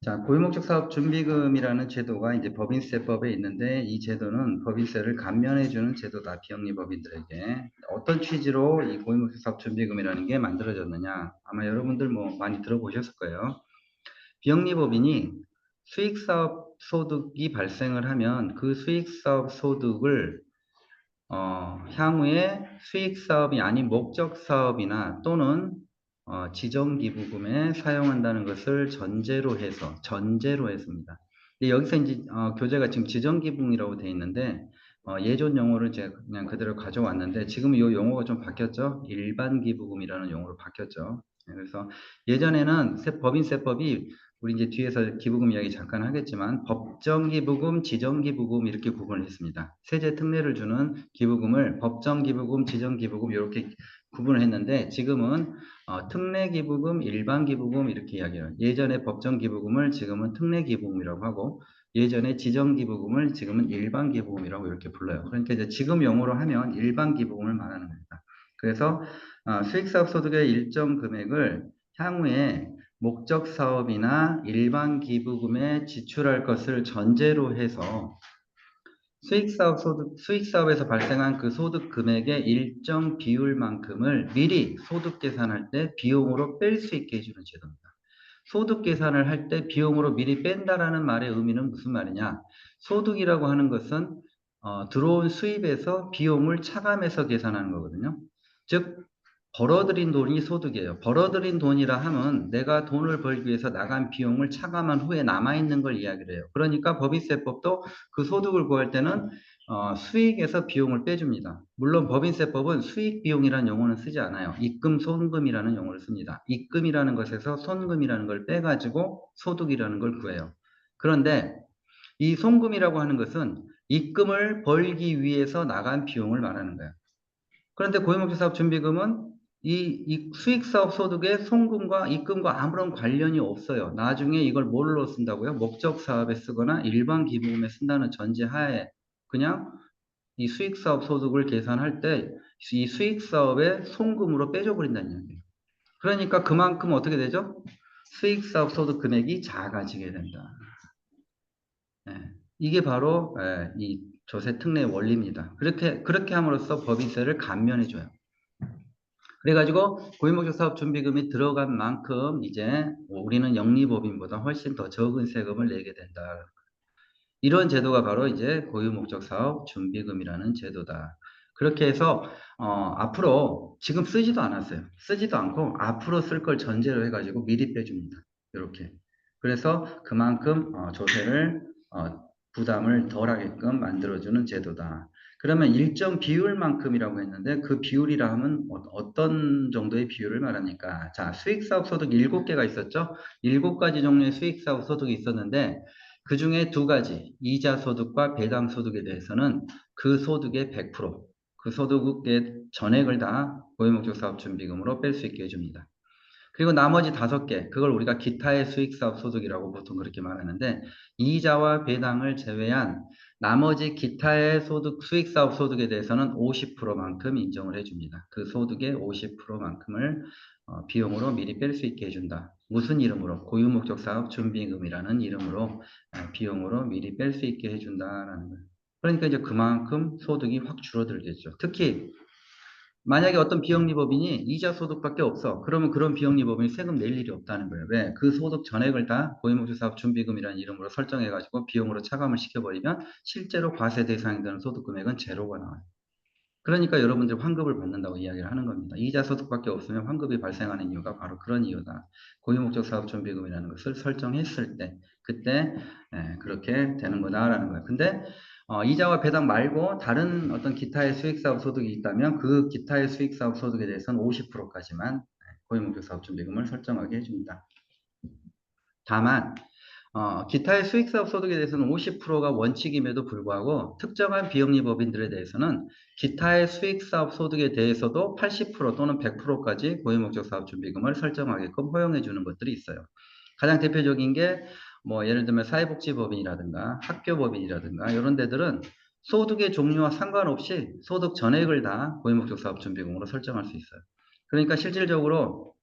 자, 고유목적 사업 준비금이라는 제도가 이제 법인세법에 있는데 이 제도는 법인세를 감면해주는 제도다. 비영리법인들에게. 어떤 취지로 이 고유목적 사업 준비금이라는 게 만들어졌느냐? 아마 여러분들 뭐 많이 들어보셨을 거예요. 비영리법인이 수익사업 소득이 발생을 하면 그 수익사업 소득을 향후에 수익사업이 아닌 목적사업이나 또는 지정기부금에 사용한다는 것을 전제로 했습니다. 여기서 이제 교재가 지금 지정기부금이라고 되어 있는데 예전 용어를 제가 그냥 그대로 가져왔는데 지금 이 용어가 좀 바뀌었죠. 일반기부금이라는 용어로 바뀌었죠. 그래서 예전에는 법인세법이 우리 이제 뒤에서 기부금 이야기 잠깐 하겠지만 법정기부금, 지정기부금 이렇게 구분을 했습니다. 세제 특례를 주는 기부금을 법정기부금, 지정기부금 이렇게 구분을 했는데 지금은 특례기부금, 일반기부금 이렇게 이야기해요. 예전에 법정기부금을 지금은 특례기부금이라고 하고 예전에 지정기부금을 지금은 일반기부금이라고 이렇게 불러요. 그러니까 이제 지금 용어로 하면 일반기부금을 말하는 겁니다. 그래서 수익사업 소득의 일정 금액을 향후에 목적 사업이나 일반 기부금에 지출할 것을 전제로 해서 수익사업에서 발생한 그 소득 금액의 일정 비율만큼을 미리 소득 계산할 때 비용으로 뺄 수 있게 해주는 제도입니다. 소득 계산을 할 때 비용으로 미리 뺀다라는 말의 의미는 무슨 말이냐? 소득이라고 하는 것은 들어온 수입에서 비용을 차감해서 계산하는 거거든요. 즉 벌어들인 돈이 소득이에요. 벌어들인 돈이라 하면 내가 돈을 벌기 위해서 나간 비용을 차감한 후에 남아있는 걸 이야기를 해요. 그러니까 법인세법도 그 소득을 구할 때는 수익에서 비용을 빼줍니다. 물론 법인세법은 수익 비용이라는 용어는 쓰지 않아요. 입금, 손금이라는 용어를 씁니다. 입금이라는 것에서 손금이라는 걸 빼가지고 소득이라는 걸 구해요. 그런데 이 손금이라고 하는 것은 입금을 벌기 위해서 나간 비용을 말하는 거예요. 그런데 고유목적사업 준비금은 이 수익사업 소득의 송금과 입금과 아무런 관련이 없어요. 나중에 이걸 뭘로 쓴다고요? 목적사업에 쓰거나 일반 기부금에 쓴다는 전제하에 그냥 이 수익사업 소득을 계산할 때 이 수익사업의 송금으로 빼줘버린다는 이야기예요. 그러니까 그만큼 어떻게 되죠? 수익사업 소득 금액이 작아지게 된다. 예, 이게 바로 이 조세 특례의 원리입니다. 그렇게 함으로써 법인세를 감면해줘요. 그래가지고 고유목적 사업 준비금이 들어간 만큼 이제 우리는 영리법인보다 훨씬 더 적은 세금을 내게 된다. 이런 제도가 바로 이제 고유목적 사업 준비금이라는 제도다. 그렇게 해서 앞으로 지금 쓰지도 않았어요. 쓰지도 않고 앞으로 쓸 걸 전제로 해가지고 미리 빼줍니다. 이렇게. 그래서 그만큼 조세를 부담을 덜하게끔 만들어주는 제도다. 그러면 일정 비율만큼이라고 했는데 그 비율이라 하면 어떤 정도의 비율을 말합니까? 자, 수익사업 소득 7개가 있었죠? 7가지 종류의 수익사업 소득이 있었는데 그 중에 2가지, 이자 소득과 배당 소득에 대해서는 그 소득의 100%, 그 소득의 전액을 다 고유목적 사업 준비금으로 뺄 수 있게 해줍니다. 그리고 나머지 5개, 그걸 우리가 기타의 수익사업 소득이라고 보통 그렇게 말하는데, 이자와 배당을 제외한 나머지 기타의 수익사업 소득에 대해서는 50%만큼 인정을 해줍니다. 그 소득의 50%만큼을 비용으로 미리 뺄 수 있게 해준다. 무슨 이름으로? 고유목적 사업 준비금이라는 이름으로 비용으로 미리 뺄 수 있게 해준다라는 거예요. 그러니까 이제 그만큼 소득이 확 줄어들겠죠. 특히 만약에 어떤 비영리법인이 이자 소득밖에 없어. 그러면 그런 비영리법인이 세금 낼 일이 없다는 거예요. 왜? 그 소득 전액을 다 고유목적 사업 준비금이라는 이름으로 설정해가지고 비용으로 차감을 시켜버리면 실제로 과세 대상이 되는 소득 금액은 제로가 나와요. 그러니까 여러분들 환급을 받는다고 이야기를 하는 겁니다. 이자 소득밖에 없으면 환급이 발생하는 이유가 바로 그런 이유다. 고유목적 사업 준비금이라는 것을 설정했을 때, 그때 그렇게 되는 거다라는 거예요. 근데 이자와 배당 말고 다른 어떤 기타의 수익사업 소득이 있다면 그 기타의 수익사업 소득에 대해서는 50%까지만 고유목적 사업 준비금을 설정하게 해줍니다. 다만 기타의 수익사업 소득에 대해서는 50%가 원칙임에도 불구하고 특정한 비영리 법인들에 대해서는 기타의 수익사업 소득에 대해서도 80% 또는 100%까지 고유목적 사업 준비금을 설정하게끔 허용해 주는 것들이 있어요. 가장 대표적인 게 뭐 예를 들면 사회복지법인이라든가 학교법인이라든가 이런 데들은 소득의 종류와 상관없이 소득 전액을 다 고유목적 사업 준비금으로 설정할 수 있어요. 그러니까 실질적으로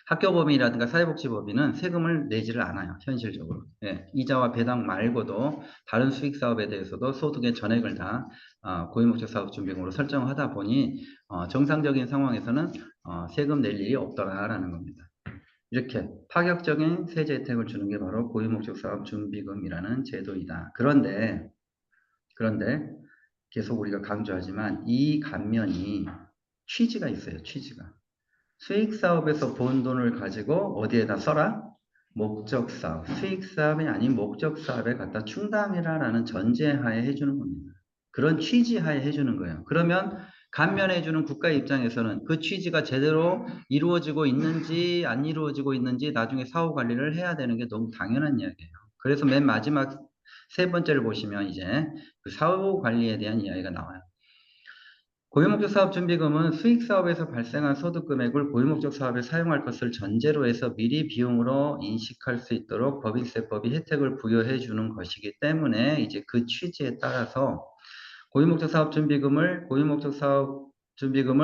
학교법인이라든가 사회복지법인은 세금을 내지를 않아요. 현실적으로. 예, 이자와 배당 말고도 다른 수익사업에 대해서도 소득의 전액을 다 고유목적사업준비금으로 설정하다 보니 정상적인 상황에서는 세금 낼 일이 없더라라는 겁니다. 이렇게 파격적인 세제 혜택을 주는 게 바로 고유목적사업준비금이라는 제도이다. 그런데 계속 우리가 강조하지만 이 감면이 취지가 있어요. 취지가. 수익사업에서 번 돈을 가지고 어디에다 써라? 목적사업. 수익사업이 아닌 목적사업에 갖다 충당해라라는 전제하에 해주는 겁니다. 그런 취지하에 해주는 거예요. 그러면 감면해주는 국가 입장에서는 그 취지가 제대로 이루어지고 있는지 안 이루어지고 있는지 나중에 사후 관리를 해야 되는 게 너무 당연한 이야기예요. 그래서 맨 마지막 세 번째를 보시면 이제 그 사후 관리에 대한 이야기가 나와요. 고유목적 사업 준비금은 수익 사업에서 발생한 소득 금액을 고유목적 사업에 사용할 것을 전제로 해서 미리 비용으로 인식할 수 있도록 법인세법이 혜택을 부여해 주는 것이기 때문에 이제 그 취지에 따라서 고유목적 사업 준비금을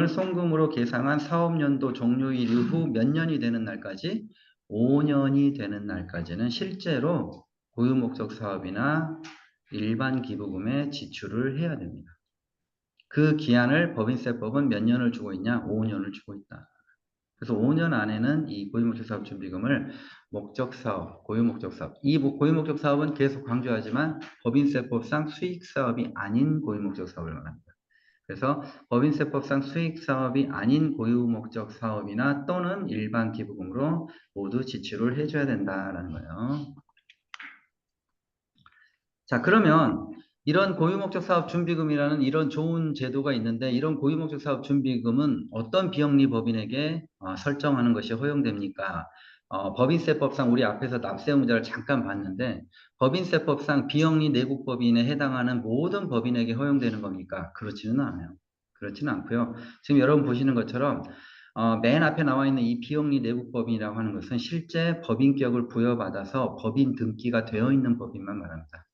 송금으로 계상한 사업연도 종료일 이후 몇 년이 되는 날까지 5년이 되는 날까지는 실제로 고유목적 사업이나 일반 기부금에 지출을 해야 됩니다. 그 기한을 법인세법은 몇 년을 주고 있냐? 5년을 주고 있다. 그래서 5년 안에는 이 고유목적사업 준비금을 목적사업, 고유목적사업, 이 고유목적사업은 계속 강조하지만 법인세법상 수익사업이 아닌 고유목적사업을 말합니다. 그래서 법인세법상 수익사업이 아닌 고유목적사업이나 또는 일반 기부금으로 모두 지출을 해줘야 된다라는 거예요. 자, 그러면 이런 고유목적 사업 준비금이라는 이런 좋은 제도가 있는데 이런 고유목적 사업 준비금은 어떤 비영리 법인에게 설정하는 것이 허용됩니까? 법인세법상 우리 앞에서 납세 문제를 잠깐 봤는데 법인세법상 비영리 내국법인에 해당하는 모든 법인에게 허용되는 겁니까? 그렇지는 않아요. 그렇지는 않고요. 지금 여러분 보시는 것처럼 맨 앞에 나와 있는 이 비영리 내국법인이라고 하는 것은 실제 법인격을 부여받아서 법인 등기가 되어 있는 법인만 말합니다.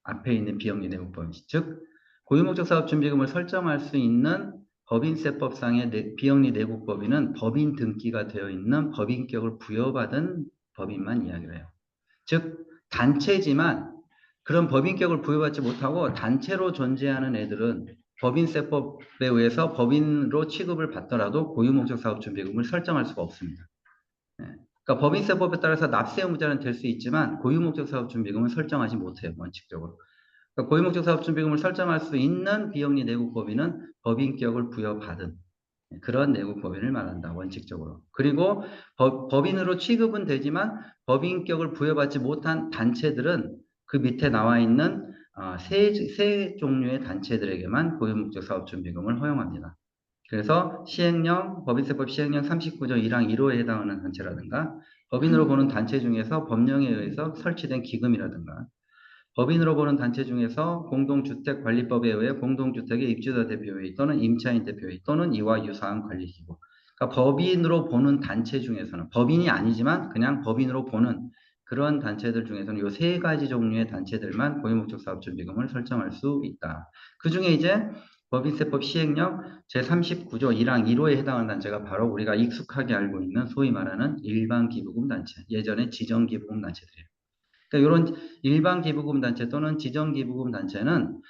앞에 있는 비영리 내국법인, 즉 고유목적 사업준비금을 설정할 수 있는 법인세법상의 비영리 내국법인은 법인 등기가 되어 있는 법인격을 부여받은 법인만 이야기를 해요. 즉 단체지만 그런 법인격을 부여받지 못하고 단체로 존재하는 애들은 법인세법에 의해서 법인으로 취급을 받더라도 고유목적 사업준비금을 설정할 수가 없습니다. 그러니까 법인세법에 따라서 납세 의무자는 될 수 있지만 고유목적 사업준비금은 설정하지 못해요. 원칙적으로. 그러니까 고유목적 사업준비금을 설정할 수 있는 비영리 내국법인은 법인격을 부여받은 그런 내국법인을 말한다. 원칙적으로. 그리고 법인으로 취급은 되지만 법인격을 부여받지 못한 단체들은 그 밑에 나와 있는 세 종류의 단체들에게만 고유목적 사업준비금을 허용합니다. 그래서 시행령, 법인세법 시행령 39조 1항 1호에 해당하는 단체라든가 법인으로 보는 단체 중에서 법령에 의해서 설치된 기금이라든가 법인으로 보는 단체 중에서 공동주택관리법에 의해 공동주택의 입주자 대표회의 또는 임차인 대표회의 또는 이와 유사한 관리기구. 그러니까 법인으로 보는 단체 중에서는 법인이 아니지만 그냥 법인으로 보는 그런 단체들 중에서는 이 세 가지 종류의 단체들만 고유목적 사업준비금을 설정할 수 있다. 그 중에 이제 법인세법 시행령 제39조 1항 1호에 해당하는 단체가 바로 우리가 익숙하게 알고 있는 소위 말하는 일반 기부금 단체, 예전에 지정 기부금 단체들이에요. 그러니까 이런 일반 기부금 단체 또는 지정 기부금 단체는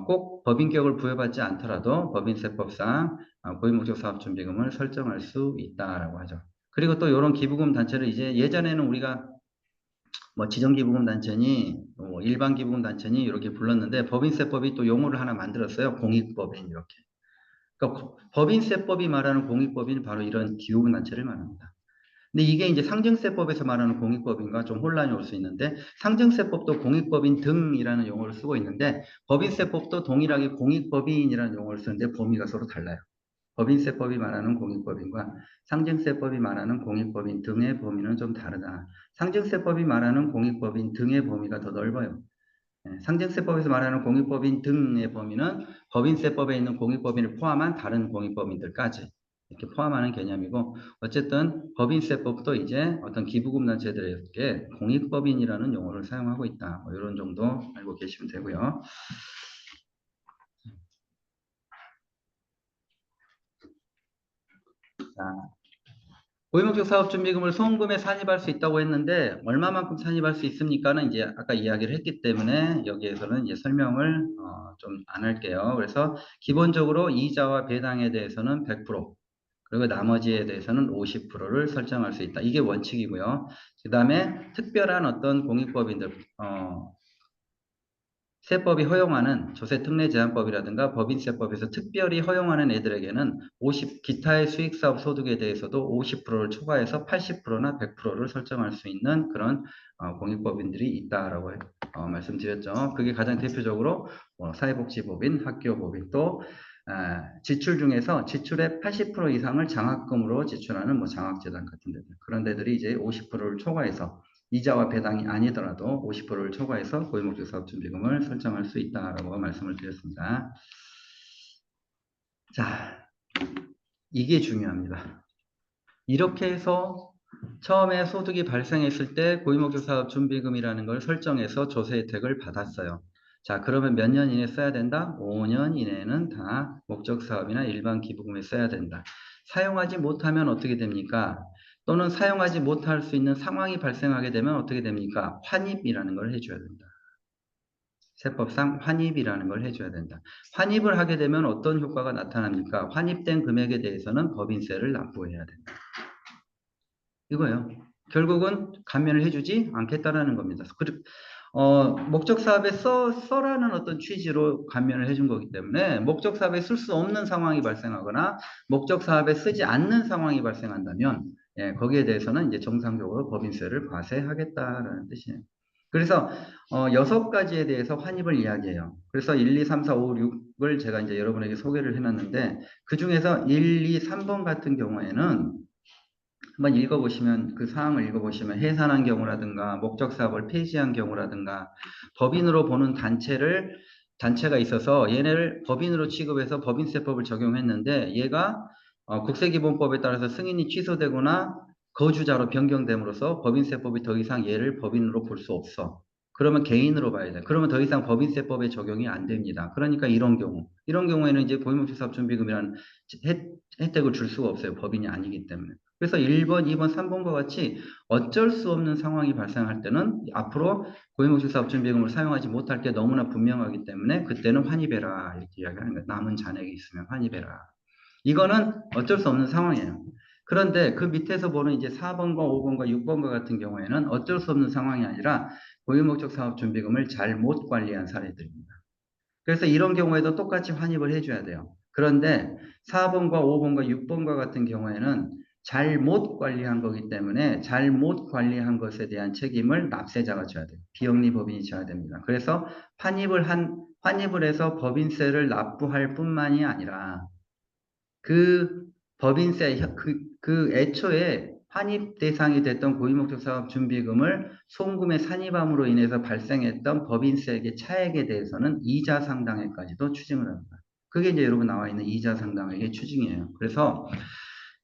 꼭 법인격을 부여받지 않더라도 법인세법상 고유목적 사업준비금을 설정할 수 있다라고 하죠. 그리고 또 이런 기부금 단체를 이제 예전에는 우리가 뭐 지정 기부금 단체니 일반 기부금 단체니 이렇게 불렀는데 법인세법이 또 용어를 하나 만들었어요. 공익법인 이렇게. 그러니까 법인세법이 말하는 공익법인 바로 이런 기부금 단체를 말합니다. 근데 이게 이제 상증세법에서 말하는 공익법인과 좀 혼란이 올 수 있는데 상증세법도 공익법인 등이라는 용어를 쓰고 있는데 법인세법도 동일하게 공익법인이라는 용어를 쓰는데 범위가 서로 달라요. 법인세법이 말하는 공익법인과 상증세법이 말하는 공익법인 등의 범위는 좀 다르다. 상증세법이 말하는 공익법인 등의 범위가 더 넓어요. 상증세법에서 말하는 공익법인 등의 범위는 법인세법에 있는 공익법인을 포함한 다른 공익법인들까지 이렇게 포함하는 개념이고 어쨌든 법인세법도 이제 어떤 기부금 단체들에게 공익법인이라는 용어를 사용하고 있다. 뭐 이런 정도 알고 계시면 되고요. 자, 고유목적 사업준비금을 소원금에 산입할 수 있다고 했는데 얼마만큼 산입할 수 있습니까는 이제 아까 이야기를 했기 때문에 여기에서는 이제 설명을 좀 안 할게요. 그래서 기본적으로 이자와 배당에 대해서는 100%, 그리고 나머지에 대해서는 50%를 설정할 수 있다. 이게 원칙이고요. 그 다음에 특별한 어떤 공익법인들, 세법이 허용하는 조세특례제한법이라든가 법인세법에서 특별히 허용하는 애들에게는 기타의 수익사업 소득에 대해서도 50%를 초과해서 80%나 100%를 설정할 수 있는 그런 공익법인들이 있다라고 말씀드렸죠. 그게 가장 대표적으로 사회복지법인, 학교법인, 또 지출 중에서 지출의 80% 이상을 장학금으로 지출하는 뭐 장학재단 같은 데들, 그런 데들이 이제 50%를 초과해서 이자와 배당이 아니더라도 50%를 초과해서 고유목적 사업준비금을 설정할 수 있다라고 말씀을 드렸습니다. 자, 이게 중요합니다. 이렇게 해서 처음에 소득이 발생했을 때 고유목적 사업준비금이라는 걸 설정해서 조세 혜택을 받았어요. 자, 그러면 몇 년 이내에 써야 된다? 5년 이내에는 다 목적사업이나 일반 기부금에 써야 된다. 사용하지 못하면 어떻게 됩니까? 또는 사용하지 못할 수 있는 상황이 발생하게 되면 어떻게 됩니까? 환입이라는 걸 해줘야 된다. 세법상 환입이라는 걸 해줘야 된다. 환입을 하게 되면 어떤 효과가 나타납니까? 환입된 금액에 대해서는 법인세를 납부해야 된다. 이거예요. 결국은 감면을 해주지 않겠다라는 겁니다. 목적 사업에 써라는 어떤 취지로 감면을 해준 거기 때문에 목적 사업에 쓸 수 없는 상황이 발생하거나 목적 사업에 쓰지 않는 상황이 발생한다면 거기에 대해서는 이제 정상적으로 법인세를 과세하겠다라는 뜻이에요. 그래서 6가지에 대해서 환입을 이야기해요. 그래서 1, 2, 3, 4, 5, 6을 제가 이제 여러분에게 소개를 해놨는데 그 중에서 1, 2, 3번 같은 경우에는 한번 읽어보시면 그 사항을 읽어보시면 해산한 경우라든가 목적 사업을 폐지한 경우라든가 법인으로 보는 단체가 있어서 얘네를 법인으로 취급해서 법인세법을 적용했는데 얘가 국세기본법에 따라서 승인이 취소되거나 거주자로 변경됨으로써 법인세법이 더 이상 얘를 법인으로 볼 수 없어. 그러면 개인으로 봐야 돼. 그러면 더 이상 법인세법에 적용이 안 됩니다. 그러니까 이런 경우에는 이제 고유목적사업준비금이라는 혜택을 줄 수가 없어요. 법인이 아니기 때문에. 그래서 1번, 2번, 3번과 같이 어쩔 수 없는 상황이 발생할 때는 앞으로 고유목적사업준비금을 사용하지 못할 게 너무나 분명하기 때문에 그때는 환입해라 이렇게 이야기하는 거예요. 남은 잔액이 있으면 환입해라. 이거는 어쩔 수 없는 상황이에요. 그런데 그 밑에서 보는 이제 4번과 5번과 6번과 같은 경우에는 어쩔 수 없는 상황이 아니라 고유목적 사업준비금을 잘못 관리한 사례들입니다. 그래서 이런 경우에도 똑같이 환입을 해줘야 돼요. 그런데 4번과 5번과 6번과 같은 경우에는 잘못 관리한 거기 때문에 잘못 관리한 것에 대한 책임을 납세자가 져야 돼요. 비영리 법인이 져야 됩니다. 그래서 환입을 해서 법인세를 납부할 뿐만이 아니라 그 법인세, 애초에 환입 대상이 됐던 고유목적 사업 준비금을 송금에 산입함으로 인해서 발생했던 법인세액의 차액에 대해서는 이자 상당액까지도 추징을 합니다. 그게 이제 여러분 나와 있는 이자 상당액의 추징이에요. 그래서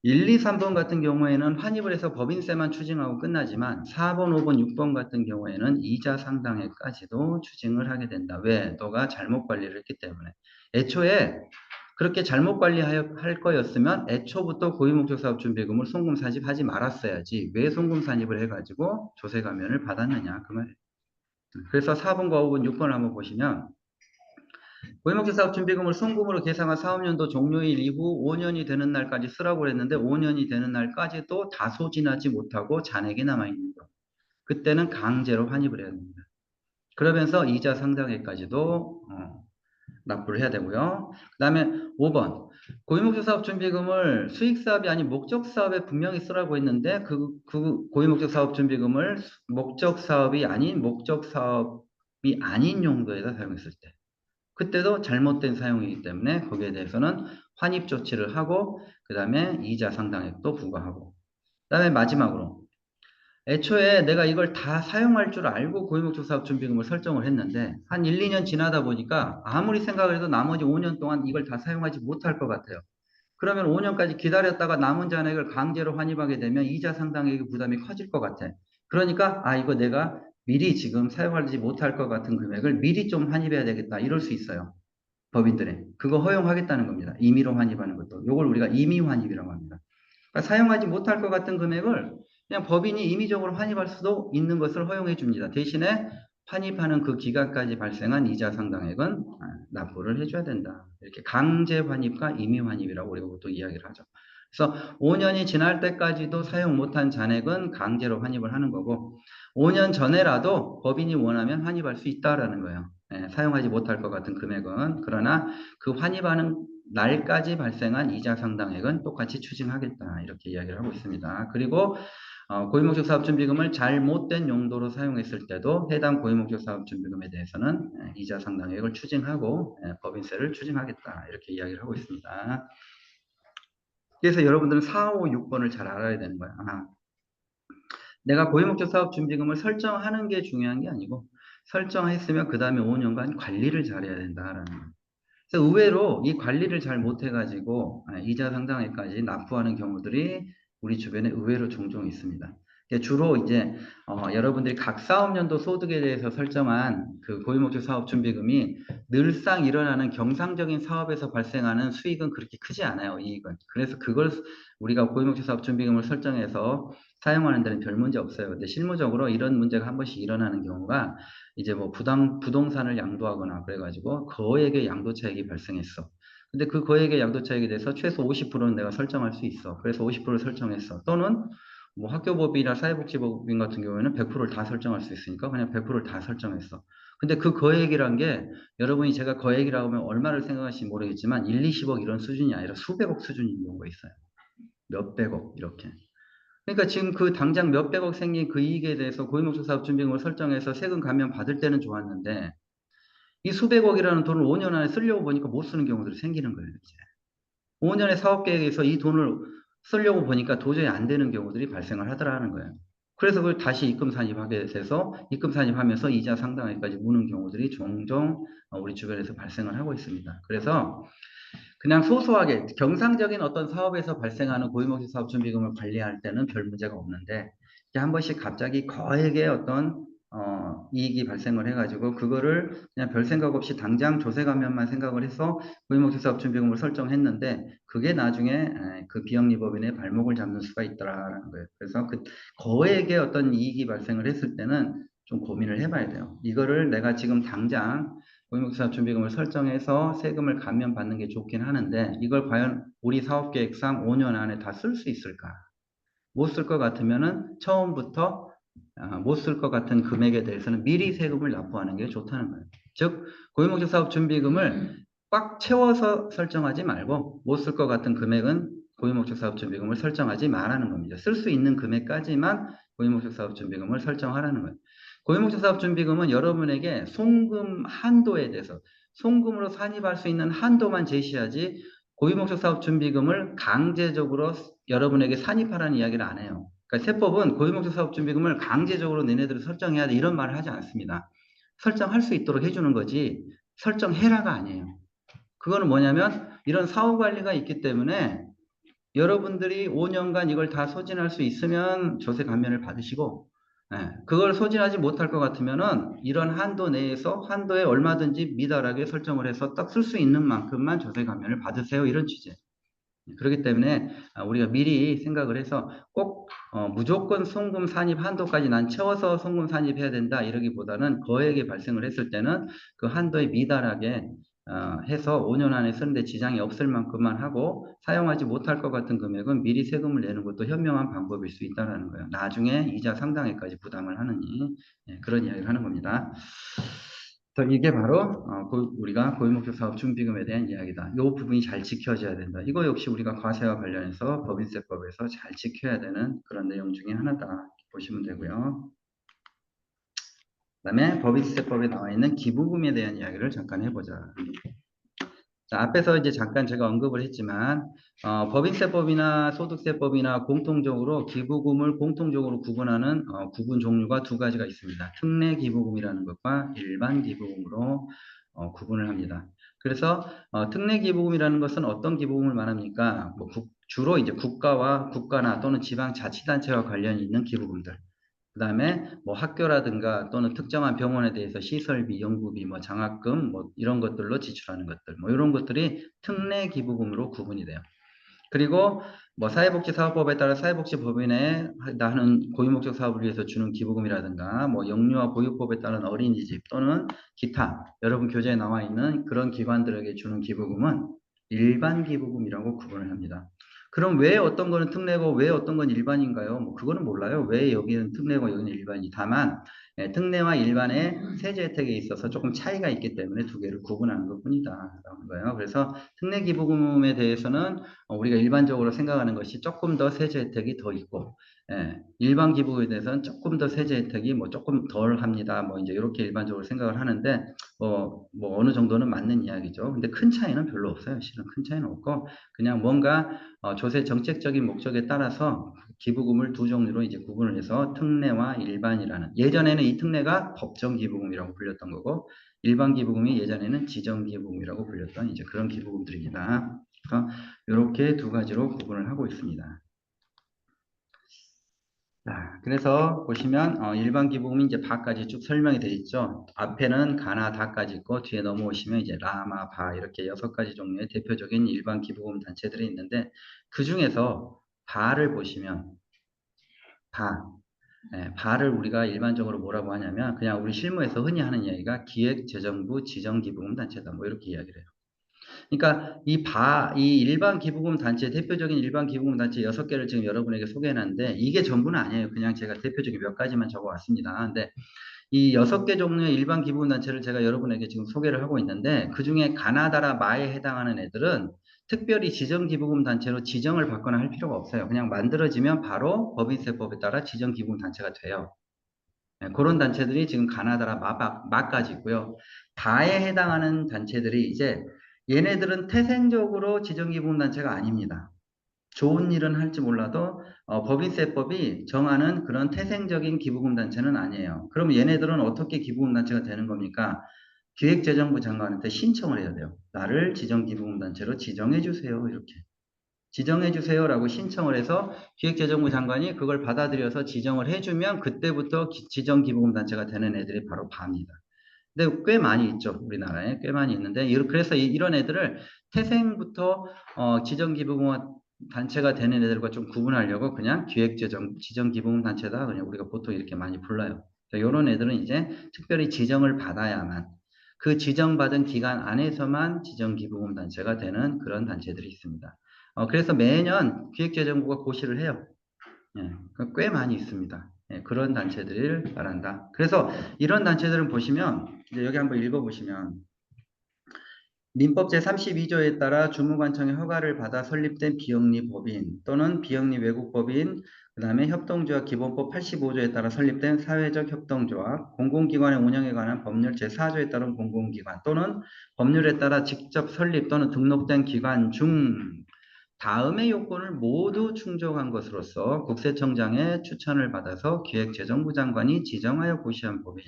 1, 2, 3번 같은 경우에는 환입을 해서 법인세만 추징하고 끝나지만 4번, 5번, 6번 같은 경우에는 이자 상당액까지도 추징을 하게 된다. 왜? 너가 잘못 관리를 했기 때문에. 애초에 그렇게 잘못 관리할 거였으면 애초부터 고유목적사업준비금을 송금 산입하지 말았어야지. 왜 송금 산입을 해가지고 조세 감면을 받았느냐 그 말이에요. 그래서 4번과 5번, 6번을 한번 보시면 고유목적사업준비금을 송금으로 계상한 사업연도 종료일 이후 5년이 되는 날까지 쓰라고 그랬는데 5년이 되는 날까지도 다소 지나지 못하고 잔액이 남아있는 거. 그때는 강제로 환입을 해야 됩니다. 그러면서 이자 상당액까지도 납부를 해야 되고요. 그 다음에 5번. 고유목적사업준비금을 수익사업이 아닌 목적사업에 분명히 쓰라고 했는데 그 고유목적사업준비금을 목적사업이 아닌 용도에다 사용했을 때 그때도 잘못된 사용이기 때문에 거기에 대해서는 환입 조치를 하고 그 다음에 이자 상당액도 부과하고 그 다음에 마지막으로 애초에 내가 이걸 다 사용할 줄 알고 고유목적사업준비금을 설정을 했는데 한 1, 2년 지나다 보니까 아무리 생각을 해도 나머지 5년 동안 이걸 다 사용하지 못할 것 같아요. 그러면 5년까지 기다렸다가 남은 잔액을 강제로 환입하게 되면 이자 상당액의 부담이 커질 것 같아. 그러니까 이거 내가 미리 지금 사용하지 못할 것 같은 금액을 미리 좀 환입해야 되겠다. 이럴 수 있어요. 법인들에. 그거 허용하겠다는 겁니다. 임의로 환입하는 것도. 이걸 우리가 임의 환입이라고 합니다. 그러니까 사용하지 못할 것 같은 금액을 그냥 법인이 임의적으로 환입할 수도 있는 것을 허용해 줍니다. 대신에 환입하는 그 기간까지 발생한 이자 상당액은 납부를 해줘야 된다. 이렇게 강제 환입과 임의 환입이라고 우리가 보통 이야기를 하죠. 그래서 5년이 지날 때까지도 사용 못한 잔액은 강제로 환입을 하는 거고 5년 전에라도 법인이 원하면 환입할 수 있다라는 거예요. 사용하지 못할 것 같은 금액은. 그러나 그 환입하는 날까지 발생한 이자 상당액은 똑같이 추징하겠다. 이렇게 이야기를 하고 있습니다. 그리고 고유목적 사업준비금을 잘못된 용도로 사용했을 때도 해당 고유목적 사업준비금에 대해서는 이자 상당액을 추징하고 법인세를 추징하겠다. 이렇게 이야기를 하고 있습니다. 그래서 여러분들은 4, 5, 6번을 잘 알아야 되는 거야. 내가 고유목적 사업준비금을 설정하는 게 중요한 게 아니고 설정했으면 그 다음에 5년간 관리를 잘해야 된다라는 거예요. 그래서 의외로 이 관리를 잘 못해가지고 이자 상당액까지 납부하는 경우들이 우리 주변에 의외로 종종 있습니다. 주로 이제 여러분들이 각 사업연도 소득에 대해서 설정한 그 고유목적 사업준비금이 늘상 일어나는 경상적인 사업에서 발생하는 수익은 그렇게 크지 않아요. 이익은. 그래서 그걸 우리가 고유목적 사업준비금을 설정해서 사용하는 데는 별 문제 없어요. 근데 실무적으로 이런 문제가 한 번씩 일어나는 경우가 이제 뭐 부동산을 양도하거나 그래가지고 거액의 양도 차익이 발생했어. 근데 그 거액의 양도 차익에 대해서 최소 50%는 내가 설정할 수 있어. 그래서 50%를 설정했어. 또는 뭐 학교법이나 사회복지법인 같은 경우에는 100%를 다 설정할 수 있으니까 그냥 100%를 다 설정했어. 근데 그 거액이란 게 여러분이 제가 거액이라고 하면 얼마를 생각하실지 모르겠지만 1, 20억 이런 수준이 아니라 수백억 수준인 경우가 있어요. 몇백억 이렇게. 그러니까 지금 그 당장 몇백억 생긴 그 이익에 대해서 고유목적 사업준비금을 설정해서 세금 감면 받을 때는 좋았는데 이 수백억이라는 돈을 5년 안에 쓰려고 보니까 못 쓰는 경우들이 생기는 거예요. 이제. 5년의 사업계획에서 이 돈을 쓰려고 보니까 도저히 안 되는 경우들이 발생을 하더라는 거예요. 그래서 그걸 다시 입금 산입하게 돼서 입금 산입하면서 이자 상당액까지 무는 경우들이 종종 우리 주변에서 발생을 하고 있습니다. 그래서 그냥 소소하게 경상적인 어떤 사업에서 발생하는 고유목적 사업준비금을 관리할 때는 별 문제가 없는데 한 번씩 갑자기 거액의 어떤 이익이 발생을 해가지고 그거를 그냥 별 생각 없이 당장 조세 감면만 생각을 해서 고유목적 사업준비금을 설정했는데 그게 나중에 그 비영리법인의 발목을 잡는 수가 있더라라는 거예요. 그래서 그 거액의 어떤 이익이 발생을 했을 때는 좀 고민을 해봐야 돼요. 이거를 내가 지금 당장 고유목사준비금을 설정해서 세금을 감면받는 게 좋긴 하는데 이걸 과연 우리 사업계획상 5년 안에 다 쓸 수 있을까? 못 쓸 것 같으면은 처음부터 못 쓸 것 같은 금액에 대해서는 미리 세금을 납부하는 게 좋다는 거예요. 즉 고유목적 사업 준비금을 꽉 채워서 설정하지 말고 못 쓸 것 같은 금액은 고유목적 사업 준비금을 설정하지 말라는 겁니다. 쓸 수 있는 금액까지만 고유목적 사업 준비금을 설정하라는 거예요. 고유목적 사업 준비금은 여러분에게 송금 한도에 대해서 송금으로 산입할 수 있는 한도만 제시하지 고유목적 사업 준비금을 강제적으로 여러분에게 산입하라는 이야기를 안 해요. 그러니까 세법은 고유목적 사업 준비금을 강제적으로 너네들이 설정해야 돼 이런 말을 하지 않습니다. 설정할 수 있도록 해주는 거지 설정해라가 아니에요. 그거는 뭐냐면 이런 사후 관리가 있기 때문에 여러분들이 5년간 이걸 다 소진할 수 있으면 조세 감면을 받으시고 그걸 소진하지 못할 것 같으면은 이런 한도 내에서 한도에 얼마든지 미달하게 설정을 해서 딱 쓸 수 있는 만큼만 조세 감면을 받으세요. 이런 취지. 그렇기 때문에 우리가 미리 생각을 해서 꼭 무조건 송금 산입 한도까지 난 채워서 송금 산입해야 된다 이러기보다는 거액이 발생을 했을 때는 그 한도에 미달하게 해서 5년 안에 쓰는데 지장이 없을 만큼만 하고 사용하지 못할 것 같은 금액은 미리 세금을 내는 것도 현명한 방법일 수 있다는 거예요. 나중에 이자 상당액까지 부담을 하느니 그런 이야기를 하는 겁니다. 이게 바로 우리가 고유목적 사업 준비금에 대한 이야기다. 이 부분이 잘 지켜져야 된다. 이거 역시 우리가 과세와 관련해서 법인세법에서 잘 지켜야 되는 그런 내용 중에 하나다. 보시면 되고요. 그 다음에 법인세법에 나와 있는 기부금에 대한 이야기를 잠깐 해보자. 자, 앞에서 이제 잠깐 제가 언급을 했지만 법인세법이나 소득세법이나 공통적으로 기부금을 공통적으로 구분하는 구분 종류가 두 가지가 있습니다. 특례 기부금이라는 것과 일반 기부금으로 구분을 합니다. 그래서 특례 기부금이라는 것은 어떤 기부금을 말합니까? 뭐 주로 이제 국가나 또는 지방자치단체와 관련이 있는 기부금들. 그 다음에 뭐 학교라든가 또는 특정한 병원에 대해서 시설비, 연구비, 뭐 장학금, 뭐 이런 것들로 지출하는 것들, 뭐 이런 것들이 특례 기부금으로 구분이 돼요. 그리고 뭐 사회복지사업법에 따라 사회복지법인에 나는 고유목적 사업을 위해서 주는 기부금이라든가 뭐 영유아 보육법에 따른 어린이집 또는 기타 여러분 교재에 나와 있는 그런 기관들에게 주는 기부금은 일반 기부금이라고 구분을 합니다. 그럼 왜 어떤 거는 특례고 왜 어떤 건 일반인가요? 뭐 그거는 몰라요. 왜 여기는 특례고 여기는 일반이. 다만 특례와 일반의 세제 혜택에 있어서 조금 차이가 있기 때문에 두 개를 구분하는 것뿐이다라는 거예요. 그래서 특례 기부금에 대해서는 우리가 일반적으로 생각하는 것이 조금 더 세제 혜택이 더 있고, 일반 기부에 대해서는 조금 더 세제 혜택이 뭐 조금 덜 합니다. 뭐 이제 이렇게 일반적으로 생각을 하는데, 뭐 어느 정도는 맞는 이야기죠. 근데 큰 차이는 별로 없어요. 실은 큰 차이는 없고, 그냥 뭔가 조세 정책적인 목적에 따라서 기부금을 두 종류로 이제 구분을 해서 특례와 일반이라는, 예전에는 이 특례가 법정 기부금이라고 불렸던 거고, 일반 기부금이 예전에는 지정 기부금이라고 불렸던 이제 그런 기부금들입니다. 그래서 이렇게 두 가지로 구분을 하고 있습니다. 자, 그래서 보시면 일반 기부금이 이제 바까지 쭉 설명이 되어 있죠. 앞에는 가나 다까지 있고 뒤에 넘어오시면 이제 라마 바 이렇게 6가지 종류의 대표적인 일반 기부금 단체들이 있는데 그 중에서 바를 보시면 바, 바를 우리가 일반적으로 뭐라고 하냐면 그냥 우리 실무에서 흔히 하는 이야기가 기획재정부 지정기부금 단체다 뭐 이렇게 이야기를 해요. 그러니까 이 일반 기부금 단체, 대표적인 일반 기부금 단체 6개를 지금 여러분에게 소개해놨는데 이게 전부는 아니에요. 그냥 제가 대표적인 몇 가지만 적어왔습니다. 근데 이 6개 종류의 일반 기부금 단체를 제가 여러분에게 지금 소개를 하고 있는데 그 중에 가나다라 마에 해당하는 애들은 특별히 지정 기부금 단체로 지정을 받거나 할 필요가 없어요. 그냥 만들어지면 바로 법인세법에 따라 지정 기부금 단체가 돼요. 그런 단체들이 지금 가나다라 마까지 있고요. 바에 해당하는 단체들이 이제 얘네들은 태생적으로 지정기부금단체가 아닙니다. 좋은 일은 할지 몰라도 법인세법이 정하는 그런 태생적인 기부금단체는 아니에요. 그럼 얘네들은 어떻게 기부금단체가 되는 겁니까? 기획재정부 장관한테 신청을 해야 돼요. 나를 지정기부금단체로 지정해 주세요. 이렇게. 지정해 주세요라고 신청을 해서 기획재정부 장관이 그걸 받아들여서 지정을 해주면 그때부터 지정기부금 단체가 되는 애들이 바로 바입니다. 근데 꽤 많이 있죠. 우리나라에 꽤 많이 있는데 그래서 이런 애들을 태생부터 지정기부금 단체가 되는 애들과 좀 구분하려고 그냥 지정기부금 단체다 그냥 우리가 보통 이렇게 많이 불러요. 이런 애들은 이제 특별히 지정을 받아야만 그 지정받은 기간 안에서만 지정기부금 단체가 되는 그런 단체들이 있습니다. 그래서 매년 기획재정부가 고시를 해요. 예, 꽤 많이 있습니다. 예, 그런 단체들을 말한다. 그래서 이런 단체들을 보시면 이제 여기 한번 읽어보시면 민법 제32조에 따라 주무관청의 허가를 받아 설립된 비영리 법인 또는 비영리 외국법인 그 다음에 협동조합 기본법 85조에 따라 설립된 사회적 협동조합, 공공기관의 운영에 관한 법률 제4조에 따른 공공기관 또는 법률에 따라 직접 설립 또는 등록된 기관 중 다음의 요건을 모두 충족한 것으로서 국세청장의 추천을 받아서 기획재정부 장관이 지정하여 고시한 법인.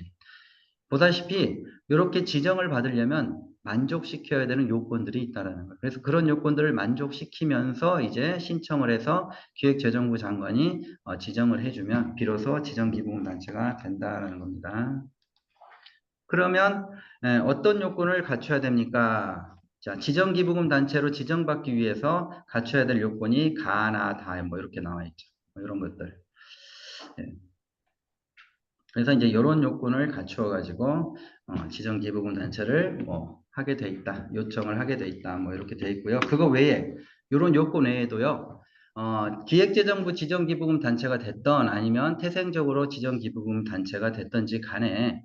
보다시피 이렇게 지정을 받으려면 만족시켜야 되는 요건들이 있다라는 거예요. 그래서 그런 요건들을 만족시키면서 이제 신청을 해서 기획재정부 장관이 지정을 해주면 비로소 지정기부금단체가 된다라는 겁니다. 그러면 어떤 요건을 갖춰야 됩니까? 자, 지정기부금 단체로 지정받기 위해서 갖춰야 될 요건이 가나 다 뭐 이렇게 나와 있죠. 뭐 이런 것들. 예. 그래서 이제 이런 요건을 갖추어 가지고 지정기부금 단체를 뭐 하게 돼 있다, 요청을 하게 돼 있다, 뭐 이렇게 돼 있고요. 그거 외에 이런 요건 외에도요. 기획재정부 지정기부금 단체가 됐던 아니면 태생적으로 지정기부금 단체가 됐던지 간에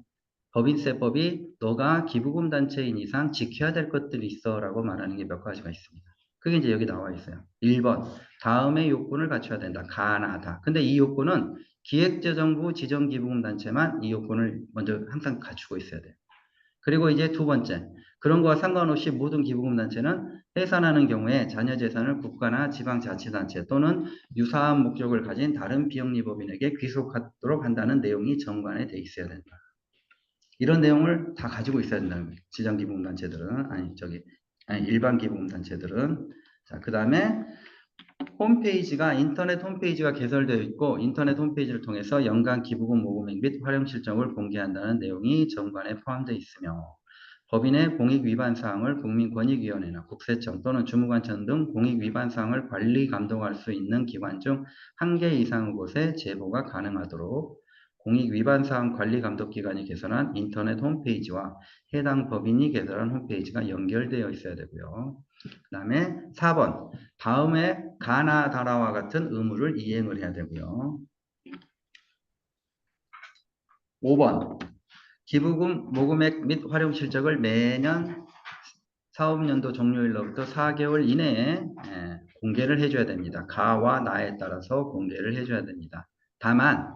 법인세법이 너가 기부금 단체인 이상 지켜야 될 것들이 있어라고 말하는 게 몇 가지가 있습니다. 그게 이제 여기 나와 있어요. 1번, 다음의 요건을 갖춰야 된다. 가나다. 근데 이 요건은 기획재정부 지정기부금 단체만 이 요건을 먼저 항상 갖추고 있어야 돼요. 그리고 이제 두 번째, 그런 거와 상관없이 모든 기부금 단체는 해산하는 경우에 자녀 재산을 국가나 지방자치단체 또는 유사한 목적을 가진 다른 비영리법인에게 귀속하도록 한다는 내용이 정관에 돼 있어야 된다. 이런 내용을 다 가지고 있어야 된다는 거예요. 지정기부금단체들은 아니 일반 기부금단체들은. 자, 그 다음에 인터넷 홈페이지가 개설되어 있고 인터넷 홈페이지를 통해서 연간 기부금 모금액 및 활용 실정을 공개한다는 내용이 정관에 포함되어 있으며 법인의 공익 위반 사항을 국민권익위원회나 국세청 또는 주무관청 등 공익 위반 사항을 관리 감독할 수 있는 기관 중 한 개 이상의 곳에 제보가 가능하도록 공익 위반 사항 관리 감독 기관이 개설한 인터넷 홈페이지와 해당 법인이 개설한 홈페이지가 연결되어 있어야 되고요. 그 다음에 4번 다음에 가나다라와 같은 의무를 이행을 해야 되고요. 5번 기부금 모금액 및 활용 실적을 매년 사업연도 종료일로부터 4개월 이내에 공개를 해줘야 됩니다. 가와 나에 따라서 공개를 해줘야 됩니다. 다만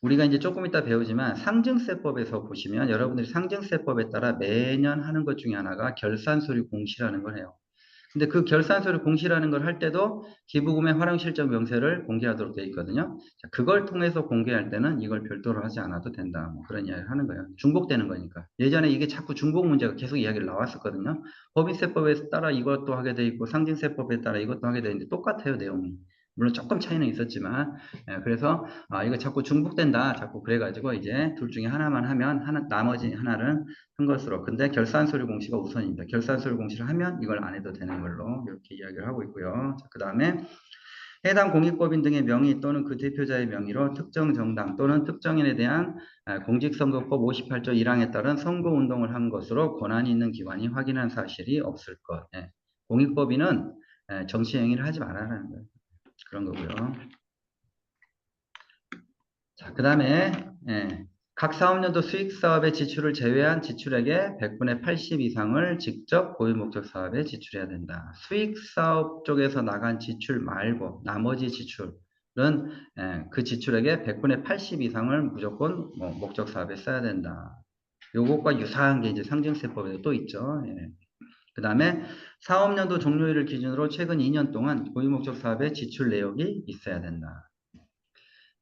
우리가 이제 조금 이따 배우지만 상증세법에서 보시면 여러분들이 상증세법에 따라 매년 하는 것 중에 하나가 결산서류 공시라는 걸 해요. 근데 그 결산서류 공시라는 걸 할 때도 기부금의 활용실적 명세를 공개하도록 되어 있거든요. 자, 그걸 통해서 공개할 때는 이걸 별도로 하지 않아도 된다. 뭐 그런 이야기를 하는 거예요. 중복되는 거니까. 예전에 이게 자꾸 중복 문제가 계속 이야기를 나왔었거든요. 법인세법에 따라 이것도 하게 돼 있고 상징세법에 따라 이것도 하게 돼 있는데 똑같아요, 내용이. 물론 조금 차이는 있었지만 그래서 이거 자꾸 중복된다 자꾸 그래가지고 이제 둘 중에 하나만 하면 나머지 하나는 한 것으로. 근데 결산서류 공시가 우선입니다. 결산서류 공시를 하면 이걸 안 해도 되는 걸로 이렇게 이야기를 하고 있고요. 그 다음에 해당 공익법인 등의 명의 또는 그 대표자의 명의로 특정 정당 또는 특정인에 대한 공직선거법 58조 1항에 따른 선거운동을 한 것으로 권한이 있는 기관이 확인한 사실이 없을 것. 공익법인은 정치행위를 하지 말아라는 거예요. 그런 거고요. 자, 그 다음에 각 사업연도 수익사업의 지출을 제외한 지출액의 100분의 80 이상을 직접 고유목적 사업에 지출해야 된다. 수익사업 쪽에서 나간 지출 말고 나머지 지출은 그 지출액의 100분의 80 이상을 무조건 목적 사업에 써야 된다. 요것과 유사한 게 이제 상증세법에도 또 있죠. 그 다음에 사업연도 종료일을 기준으로 최근 2년 동안 고유목적 사업의 지출 내역이 있어야 된다.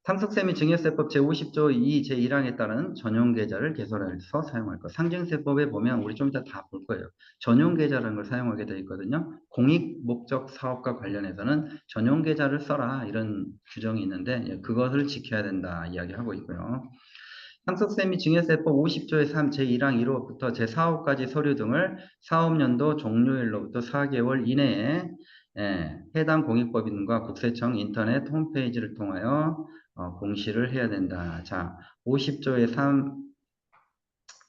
상속세 및 증여세법 제50조 2 제1항에 따른 전용계좌를 개설해서 사용할 것. 상증세법에 보면 우리 좀 이따 다 볼 거예요. 전용계좌라는 걸 사용하게 되어 있거든요. 공익목적 사업과 관련해서는 전용계좌를 써라 이런 규정이 있는데 그것을 지켜야 된다 이야기하고 있고요. 상속세 및 증여세법 50조의 3 제1항 1호부터 제4호까지 서류 등을 사업연도 종료일로부터 4개월 이내에 해당 공익법인과 국세청 인터넷 홈페이지를 통하여 공시를 해야 된다. 자, 50조의 3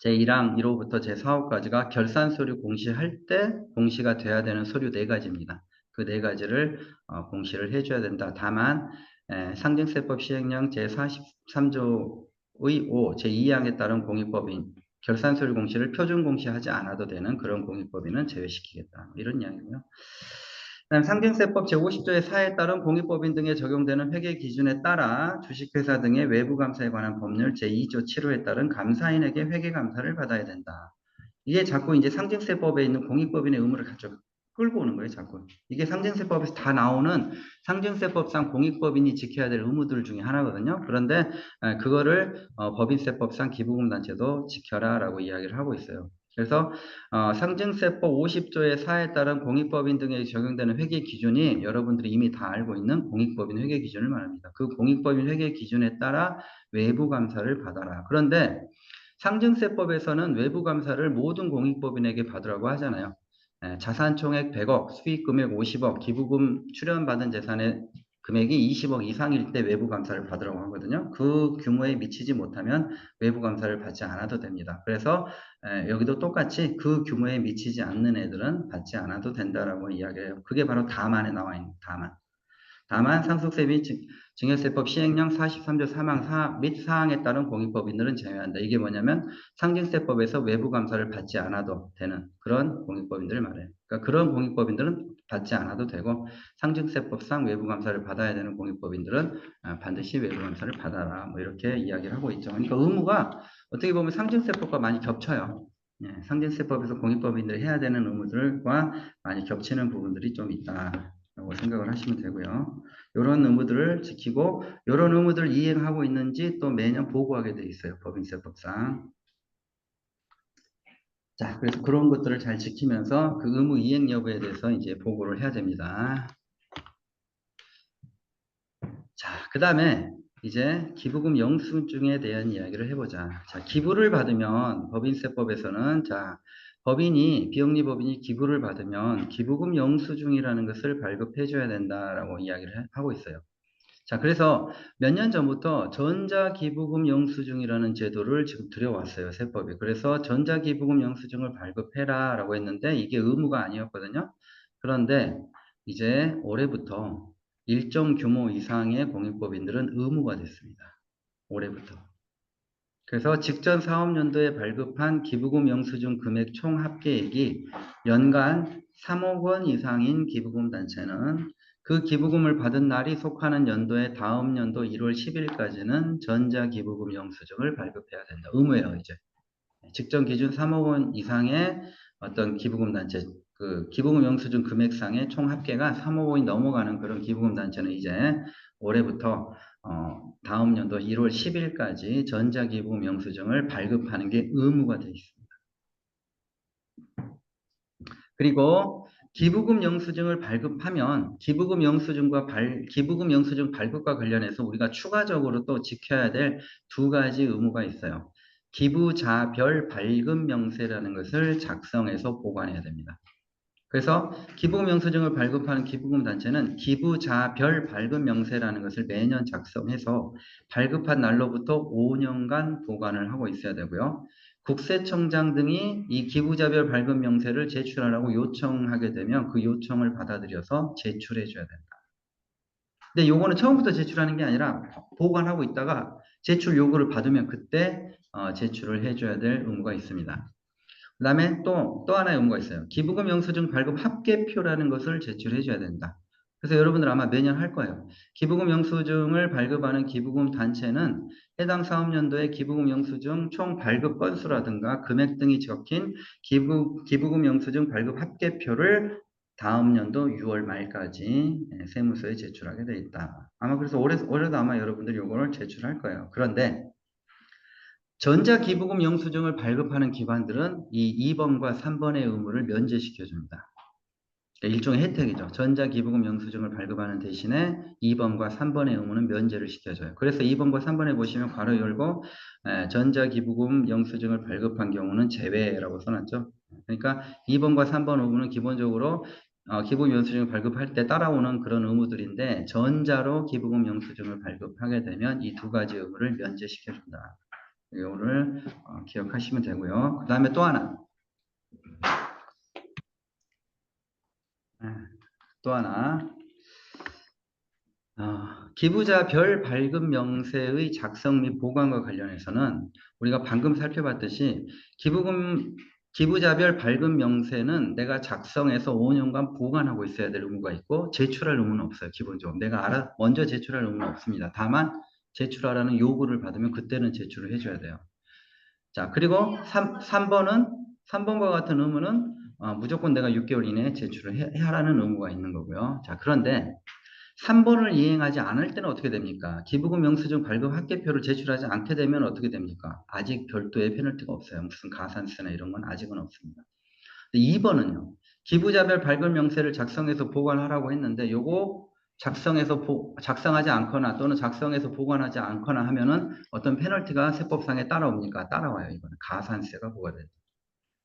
제1항 1호부터 제4호까지가 결산서류 공시할 때 공시가 돼야 되는 서류 4가지입니다. 그 4가지를 공시를 해줘야 된다. 다만 상증세법 시행령 제43조의 5 제2항에 따른 공익법인 결산서류 공시를 표준 공시하지 않아도 되는 그런 공익법인은 제외시키겠다. 이런 이야기고요. 상증세법 제50조의 4에 따른 공익법인 등에 적용되는 회계 기준에 따라 주식회사 등의 외부 감사에 관한 법률 제2조 7호에 따른 감사인에게 회계 감사를 받아야 된다. 이게 자꾸 이제 상증세법에 있는 공익법인의 의무를 가지고 끌고 오는 거예요, 자꾸. 이게 상증세법에서 다 나오는 상증세법상 공익법인이 지켜야 될 의무들 중에 하나거든요. 그런데 그거를 법인세법상 기부금단체도 지켜라라고 이야기를 하고 있어요. 그래서 상증세법 50조의 4에 따른 공익법인 등에 적용되는 회계 기준이 여러분들이 이미 다 알고 있는 공익법인 회계 기준을 말합니다. 그 공익법인 회계 기준에 따라 외부 감사를 받아라. 그런데 상증세법에서는 외부 감사를 모든 공익법인에게 받으라고 하잖아요. 자산총액 100억, 수익금액 50억, 기부금 출연받은 재산의 금액이 20억 이상일 때 외부 감사를 받으라고 하거든요. 그 규모에 미치지 못하면 외부 감사를 받지 않아도 됩니다. 그래서 여기도 똑같이 그 규모에 미치지 않는 애들은 받지 않아도 된다라고 이야기해요. 그게 바로 다만에 나와 있는 다만. 다만 상속세 및 증여세법 시행령 43조 3항 4 및 사항에 따른 공익법인들은 제외한다. 이게 뭐냐면 상증세법에서 외부 감사를 받지 않아도 되는 그런 공익법인들을 말해요. 그러니까 그런 공익법인들은 받지 않아도 되고 상증세법상 외부 감사를 받아야 되는 공익법인들은 반드시 외부 감사를 받아라. 뭐 이렇게 이야기를 하고 있죠. 그러니까 의무가 어떻게 보면 상증세법과 많이 겹쳐요. 상증세법에서 공익법인들이 해야 되는 의무들과 많이 겹치는 부분들이 좀 있다. 라고 생각을 하시면 되고요. 이런 의무들을 지키고 이런 의무들을 이행하고 있는지 또 매년 보고하게 돼 있어요. 법인세법상. 자, 그래서 그런 것들을 잘 지키면서 그 의무 이행 여부에 대해서 이제 보고를 해야 됩니다. 자, 그 다음에 이제 기부금 영수증에 대한 이야기를 해보자. 자, 기부를 받으면 법인세법에서는 자, 비영리 법인이 기부를 받으면 기부금 영수증이라는 것을 발급해줘야 된다라고 이야기를 하고 있어요. 자, 그래서 몇 년 전부터 전자기부금 영수증이라는 제도를 지금 들여왔어요, 세법이. 그래서 전자기부금 영수증을 발급해라 라고 했는데 이게 의무가 아니었거든요. 그런데 이제 올해부터 일정 규모 이상의 공익법인들은 의무가 됐습니다. 올해부터. 그래서 직전 사업연도에 발급한 기부금 영수증 금액 총 합계액이 연간 3억 원 이상인 기부금 단체는 그 기부금을 받은 날이 속하는 연도의 다음 연도 1월 10일까지는 전자기부금 영수증을 발급해야 된다. 의무예요, 이제. 직전 기준 3억 원 이상의 어떤 기부금 단체, 그 기부금 영수증 금액상의 총 합계가 3억 원이 넘어가는 그런 기부금 단체는 이제 올해부터 다음 연도 1월 10일까지 전자기부금 영수증을 발급하는 게 의무가 되어 있습니다. 그리고 기부금 영수증을 발급하면 기부금 영수증 발급과 관련해서 우리가 추가적으로 또 지켜야 될 두 가지 의무가 있어요. 기부자별 발급 명세라는 것을 작성해서 보관해야 됩니다. 그래서 기부금 영수증을 발급하는 기부금 단체는 기부자별 발급 명세라는 것을 매년 작성해서 발급한 날로부터 5년간 보관을 하고 있어야 되고요. 국세청장 등이 이 기부자별 발급 명세를 제출하라고 요청하게 되면 그 요청을 받아들여서 제출해 줘야 된다. 근데 요거는 처음부터 제출하는 게 아니라 보관하고 있다가 제출 요구를 받으면 그때 제출을 해줘야 될 의무가 있습니다. 그 다음에 또 하나의 의무가 있어요. 기부금 영수증 발급 합계표라는 것을 제출해 줘야 된다. 그래서 여러분들 아마 매년 할 거예요. 기부금 영수증을 발급하는 기부금 단체는 해당 사업연도의 기부금 영수증 총 발급 건수라든가 금액 등이 적힌 기부금 영수증 발급 합계표를 다음 연도 6월 말까지 세무서에 제출하게 돼 있다. 아마 그래서 올해도 아마 여러분들이 이거를 제출할 거예요. 그런데 전자기부금 영수증을 발급하는 기관들은 이 2번과 3번의 의무를 면제시켜 줍니다. 그러니까 일종의 혜택이죠. 전자기부금 영수증을 발급하는 대신에 2번과 3번의 의무는 면제를 시켜줘요. 그래서 2번과 3번에 보시면 괄호 열고 전자기부금 영수증을 발급한 경우는 제외라고 써놨죠. 그러니까 2번과 3번 의무는 기본적으로 기부금 영수증을 발급할 때 따라오는 그런 의무들인데 전자로 기부금 영수증을 발급하게 되면 이 두 가지 의무를 면제시켜준다. 이거를 기억하시면 되고요. 그 다음에 또 하나. 또 하나. 기부자 별 발급 명세의 작성 및 보관과 관련해서는 우리가 방금 살펴봤듯이 기부자별 발급 명세는 내가 작성해서 5년간 보관하고 있어야 될 의무가 있고 제출할 의무는 없어요. 기본적으로. 내가 먼저 제출할 의무는 없습니다. 다만 제출하라는 요구를 받으면 그때는 제출을 해줘야 돼요. 자, 그리고 3번과 같은 의무는 무조건 내가 6개월 이내에 제출을 해야 하라는 의무가 있는 거고요. 자, 그런데 3번을 이행하지 않을 때는 어떻게 됩니까? 기부금 영수증 발급 합계표를 제출하지 않게 되면 어떻게 됩니까? 아직 별도의 페널티가 없어요. 무슨 가산세나 이런 건 아직은 없습니다. 2번은요. 기부자별 발급 명세를 작성해서 보관하라고 했는데 요거 작성하지 않거나 또는 작성해서 보관하지 않거나 하면은 어떤 페널티가 세법상에 따라옵니까? 따라와요. 이거는 가산세가 부과돼요.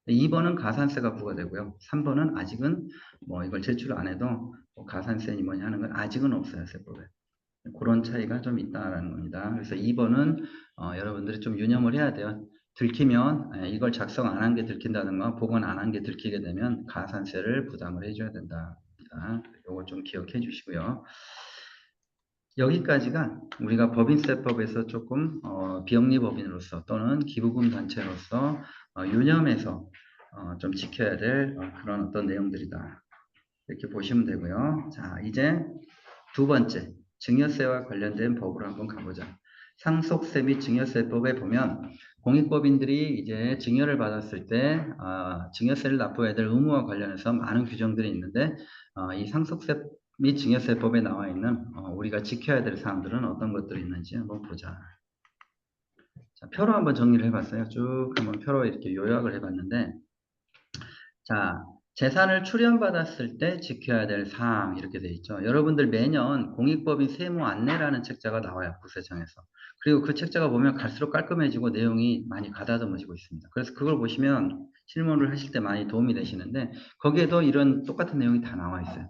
2번은 가산세가 부과되고요. 3번은 아직은 뭐 이걸 제출 안 해도 뭐 가산세니 뭐니 하는 건 아직은 없어요. 세법에. 그런 차이가 좀 있다라는 겁니다. 그래서 2번은 여러분들이 좀 유념을 해야 돼요. 들키면 이걸 작성 안 한 게 들킨다든가 보관 안 한 게 들키게 되면 가산세를 부담을 해줘야 된다. 이걸 좀 기억해 주시고요. 여기까지가 우리가 법인세법에서 조금 비영리법인으로서 또는 기부금 단체로서 유념해서 좀 지켜야 될 그런 어떤 내용들이다. 이렇게 보시면 되고요. 자, 이제 두 번째, 증여세와 관련된 법으로 한번 가보자. 상속세 및 증여세법에 보면 공익법인들이 이제 증여를 받았을 때 증여세를 납부해야 될 의무와 관련해서 많은 규정들이 있는데 이 상속세 및 증여세법에 나와 있는 우리가 지켜야 될 사항들은 어떤 것들이 있는지 한번 보자. 자, 표로 한번 정리를 해봤어요. 쭉 한번 표로 이렇게 요약을 해봤는데 자, 재산을 출연받았을 때 지켜야 될 사항 이렇게 돼 있죠. 여러분들 매년 공익법인 세무 안내라는 책자가 나와요. 국세청에서. 그리고 그 책자가 보면 갈수록 깔끔해지고 내용이 많이 가다듬어지고 있습니다. 그래서 그걸 보시면 실무를 하실 때 많이 도움이 되시는데 거기에도 이런 똑같은 내용이 다 나와 있어요.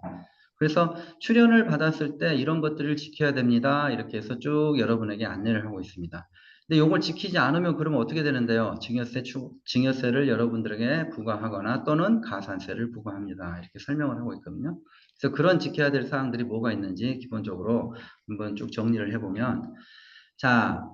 그래서 출연을 받았을 때 이런 것들을 지켜야 됩니다. 이렇게 해서 쭉 여러분에게 안내를 하고 있습니다. 근데 이걸 지키지 않으면 그러면 어떻게 되는데요? 증여세를 여러분들에게 부과하거나 또는 가산세를 부과합니다. 이렇게 설명을 하고 있거든요. 그래서 그런 지켜야 될 사항들이 뭐가 있는지 기본적으로 한번 쭉 정리를 해보면, 자,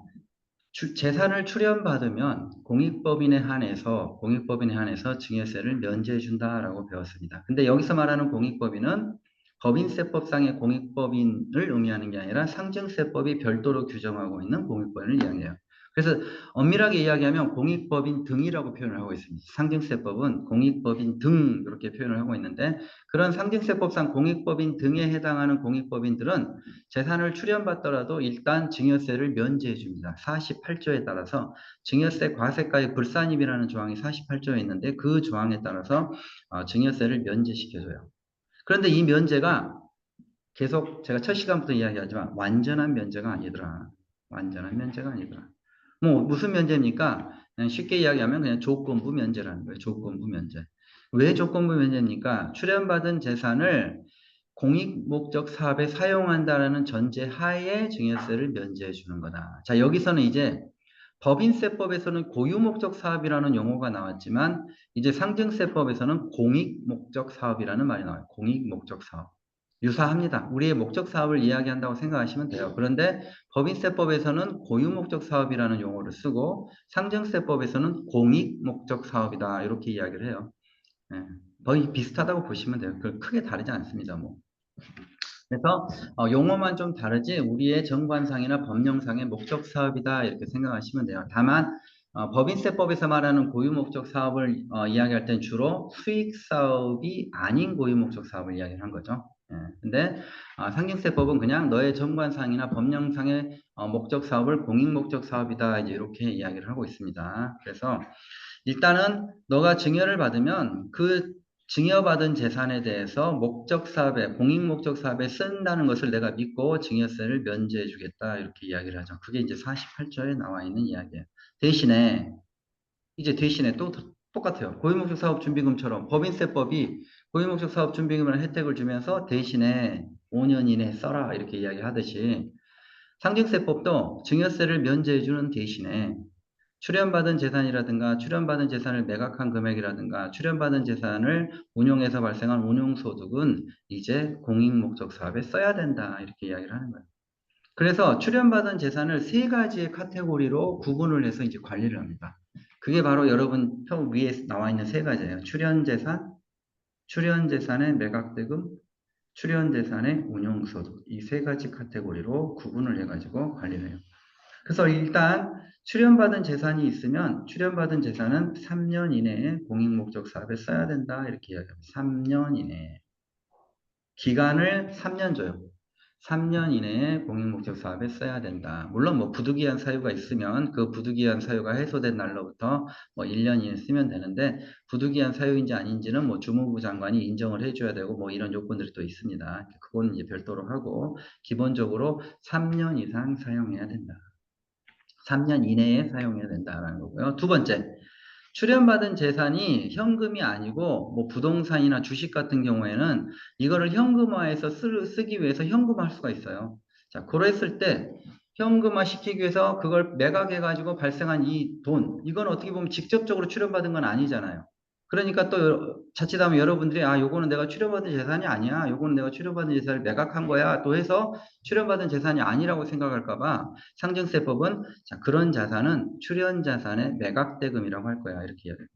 재산을 출연받으면 공익법인에 한해서 증여세를 면제해 준다라고 배웠습니다. 근데 여기서 말하는 공익법인은 법인세법상의 공익법인을 의미하는 게 아니라 상증세법이 별도로 규정하고 있는 공익법인을 이야기해요. 그래서 엄밀하게 이야기하면 공익법인 등이라고 표현을 하고 있습니다. 상증세법은 공익법인 등 이렇게 표현을 하고 있는데 그런 상증세법상 공익법인 등에 해당하는 공익법인들은 재산을 출연받더라도 일단 증여세를 면제해 줍니다. 48조에 따라서 증여세 과세가의 불산입이라는 조항이 48조에 있는데 그 조항에 따라서 증여세를 면제시켜줘요. 그런데 이 면제가 계속 제가 첫 시간부터 이야기하지만 완전한 면제가 아니더라. 완전한 면제가 아니더라. 뭐 무슨 면제입니까? 그냥 쉽게 이야기하면 그냥 조건부 면제라는 거예요. 조건부 면제. 왜 조건부 면제입니까? 출연받은 재산을 공익 목적 사업에 사용한다라는 전제 하에 증여세를 면제해 주는 거다. 자, 여기서는 이제 법인세법에서는 고유 목적 사업이라는 용어가 나왔지만 이제 상증세법에서는 공익 목적 사업이라는 말이 나와요. 공익 목적 사업. 유사합니다. 우리의 목적 사업을 이야기한다고 생각하시면 돼요. 그런데 법인세법에서는 고유 목적 사업이라는 용어를 쓰고 상증세법에서는 공익 목적 사업이다. 이렇게 이야기를 해요. 예, 거의 비슷하다고 보시면 돼요. 크게 다르지 않습니다. 뭐. 그래서 용어만 좀 다르지 우리의 정관상이나 법령상의 목적 사업이다 이렇게 생각하시면 돼요. 다만 법인세법에서 말하는 고유 목적 사업을 이야기할 땐 주로 수익 사업이 아닌 고유 목적 사업을 이야기한 거죠. 예, 근데 상징세법은 그냥 너의 정관상이나 법령상의 목적 사업을 공익 목적 사업이다 이제 이렇게 이야기를 하고 있습니다. 그래서 일단은 너가 증여를 받으면 그 증여받은 재산에 대해서 목적 사업에, 공익 목적 사업에 쓴다는 것을 내가 믿고 증여세를 면제해 주겠다. 이렇게 이야기를 하죠. 그게 이제 48조에 나와 있는 이야기예요. 대신에 또 똑같아요. 고유목적 사업 준비금처럼 법인세법이 고유목적 사업 준비금이라는 혜택을 주면서 대신에 5년 이내에 써라. 이렇게 이야기하듯이 상증세법도 증여세를 면제해 주는 대신에 출연받은 재산이라든가 출연받은 재산을 매각한 금액이라든가 출연받은 재산을 운용해서 발생한 운용소득은 이제 공익목적 사업에 써야 된다 이렇게 이야기를 하는 거예요. 그래서 출연받은 재산을 세 가지의 카테고리로 구분을 해서 이제 관리를 합니다. 그게 바로 여러분 표 위에 나와 있는 세 가지예요. 출연재산, 출연재산의 매각대금, 출연재산의 운용소득 이 세 가지 카테고리로 구분을 해가지고 관리를 해요. 그래서 일단 출연받은 재산이 있으면 출연받은 재산은 3년 이내에 공익목적 사업에 써야 된다 이렇게 이야기합니다. 3년 이내에. 기간을 3년 줘요. 3년 이내에 공익목적 사업에 써야 된다. 물론 뭐 부득이한 사유가 있으면 그 부득이한 사유가 해소된 날로부터 뭐 1년 이내 쓰면 되는데 부득이한 사유인지 아닌지는 뭐 주무부 장관이 인정을 해줘야 되고 뭐 이런 요건들이 또 있습니다. 그건 이제 별도로 하고 기본적으로 3년 이상 사용해야 된다. 3년 이내에 사용해야 된다라는 거고요. 두 번째, 출연받은 재산이 현금이 아니고 뭐 부동산이나 주식 같은 경우에는 이거를 현금화해서 쓰기 위해서 현금화할 수가 있어요. 자, 그랬을 때 현금화 시키기 위해서 그걸 매각해가지고 발생한 이 돈, 이건 어떻게 보면 직접적으로 출연받은 건 아니잖아요. 그러니까 또 자칫하면 여러분들이 요거는 내가 출연받은 재산이 아니야. 요거는 내가 출연받은 재산을 매각한 거야. 또 해서 출연받은 재산이 아니라고 생각할까 봐 상증세법은 자, 그런 자산은 출연자산의 매각대금이라고 할 거야. 이렇게 이야기해요.